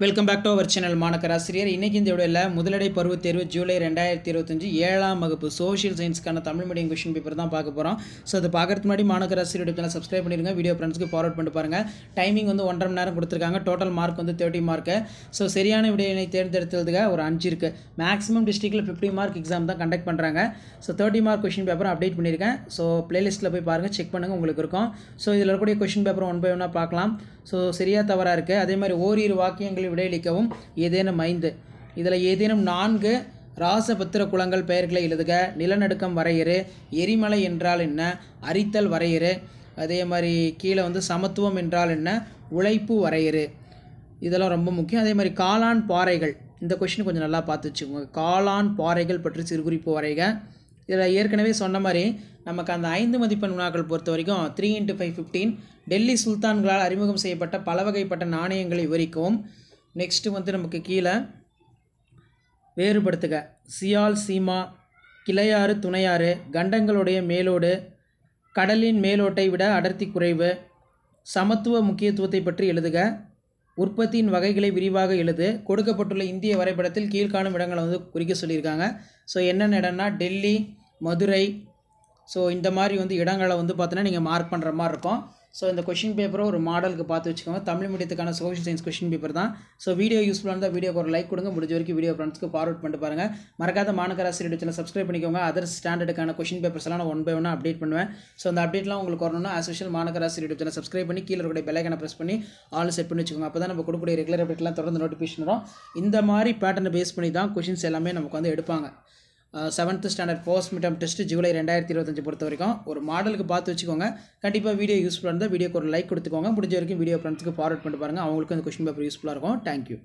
Welcome back to our channel Manakkarasiriyar. இன்றைக்கி இந்த வீடியோவில் முதலடை பருவத் தேர்வு ஜூலை 2025 7ஆம் வகுப்பு சோஷியல் சயின்ஸ்க்கான தமிழ் மீடியம் கொஷின் பேப்பர் தான் பார்க்க போகிறோம். ஸோ அதை பார்க்கறதுக்கு முன்னாடி மாணக்கராசிரியர் சேனல் சப்ஸ்கிரைப் பண்ணிடுங்க. வீடியோ ஃப்ரெண்ட்ஸ்க்கு ஃபார்வர்ட் பண்ணிட்டு பாருங்கள். டைமிங் வந்து 1.5 மணி நேரம் கொடுத்துருக்காங்க. டோட்டல் மார்க் வந்து 30 மார்க்கு. ஸோ சரியான விடையினை தேர்ந்தெடுத்ததுக்கு ஒரு 5 இருக்குது. மேக்ஸிமம் டிஸ்ட்ரிக்டில் 50 மார்க் எக்ஸாம் தான் கண்டக்ட் பண்ணுறாங்க. So 30 mark question paper update பண்ணியிருக்கேன். ஸோ பிளேலிஸ்ட்டில் போய் பாருங்கள், செக் பண்ணுங்கள், உங்களுக்கு இருக்கும். ஸோ இதில் இருக்கக்கூடிய கொஷின் பேப்பர் 1 by 1 பார்க்கலாம். ஸோ சரியாக தவறாக இருக்குது. அதே மாதிரி ஓரிரு வாக்கியங்களை விடையளிக்கவும் ஏதேனும் 5. இதில் ஏதேனும் 4 ராசபத்திர குளங்கள் பெயர்களை எழுதுக. நிலநடுக்கம் வரையறு. எரிமலை என்றால் என்ன? அரித்தல் வரையறு. அதே மாதிரி கீழே வந்து சமத்துவம் என்றால் என்ன? உழைப்பு வரையறு. இதெல்லாம் ரொம்ப முக்கியம். அதே மாதிரி காளான் பாறைகள், இந்த கொஷின் கொஞ்சம் நல்லா பார்த்து வச்சுக்கோங்க. காளான் பாறைகள் பற்றி சிறுகுறிப்பு வரைக. இதில் ஏற்கனவே சொன்ன மாதிரி நமக்கு அந்த 5 மதிப்பெண் வினாக்கள் பொறுத்த வரைக்கும் 3x5 15. டெல்லி சுல்தான்களால் அறிமுகம் செய்யப்பட்ட பல வகைப்பட்ட நாணயங்களை விவரிக்கவும். நெக்ஸ்ட்டு வந்து நமக்கு கீழே வேறுபடுத்துக. சியால் சீமா, கிளையாறு துணையாறு, கண்டங்களுடைய மேலோடு, கடலின் மேலோட்டை விட அடர்த்தி குறைவு, சமத்துவ முக்கியத்துவத்தை பற்றி எழுதுக, உற்பத்தியின் வகைகளை விரிவாக எழுது. கொடுக்கப்பட்டுள்ள இந்திய வரைபடத்தில் கீழ்காணும் இடங்களை வந்து குறிக்க சொல்லியிருக்காங்க. ஸோ என்னென்ன இடம்னா டெல்லி, மதுரை. ஸோ இந்த மாதிரி வந்து இடங்களை வந்து பார்த்தோன்னா நீங்கள் மார்க் பண்ணுற மாதிரி இருக்கும். ஸோ இந்த கொஷின் பேப்பரை ஒரு மாடலுக்கு பார்த்து வச்சுக்கோங்க. தமிழ் மீடியத்துக்கான சோஷியல் சயின்ஸ் கொஷின் பேப்பர் தான். ஸோ வீடியோ யூஸ்ஃபுல்லாக இருந்தால் வீடியோக்கு ஒரு லைக் கொடுங்க. முடிஞ்ச வரைக்கும் வீடியோ ஃப்ரெண்ட்ஸ்க்கு ஃபார்வர்ட் பண்ணிட்டு பாருங்கள். மறக்காத மாணக்கராசிரியர் சேனல் சப்ஸ்கிரைப் பண்ணிக்கோங்க. அதர் ஸ்டாண்டர்டுக்கான கொஷின் பேப்பர்ஸ் எல்லாம் நான் 1 by 1 அப்டேட் பண்ணுவேன். ஸோ அந்த அப்டேட்லாம் உங்களுக்கு வரணும்னா ஆஸ் யூஷுவல் மாணக்கராசிரியர் சேனல் சப்ஸ்கிரைப் பண்ணி கீழே இருக்கக்கூடிய பெல் ஐகானை ப்ரெஸ் பண்ணி ஆல் செட் பண்ணி வச்சுக்கோங்க. அப்போ தான் நம்ம கொடுக்கக்கூடிய ரெகுலர் அப்டேட்லாம் தொடர்ந்து நோட்டிஃபிகேஷன் வரும். இந்த மாதிரி பேட்டர்னை பேஸ் பண்ணி தான் கொஷின்ஸ் எல்லாமே நமக்கு வந்து எடுப்பாங்க. 7th standard post midterm test July 2025 பொறுத்த வரைக்கும் ஒரு மாடலுக்கு பார்த்து வச்சுக்கோங்க. கண்டிப்பாக வீடியோ யூஸ்ஃபுல்லாக இருந்தால் வீடியோக்கு ஒரு லைக் கொடுத்துக்கோங்க. முடிஞ்ச வரைக்கும் வீடியோ ஃப்ரெண்ட்ஸ்க்கு ஃபார்வர்ட் பண்ணிட்டு பாருங்கள். அவங்களுக்கு அந்த கொஷின் பேப்பர் யூஸ்ஃபுல்லாக இருக்கும். தேங்க்யூ.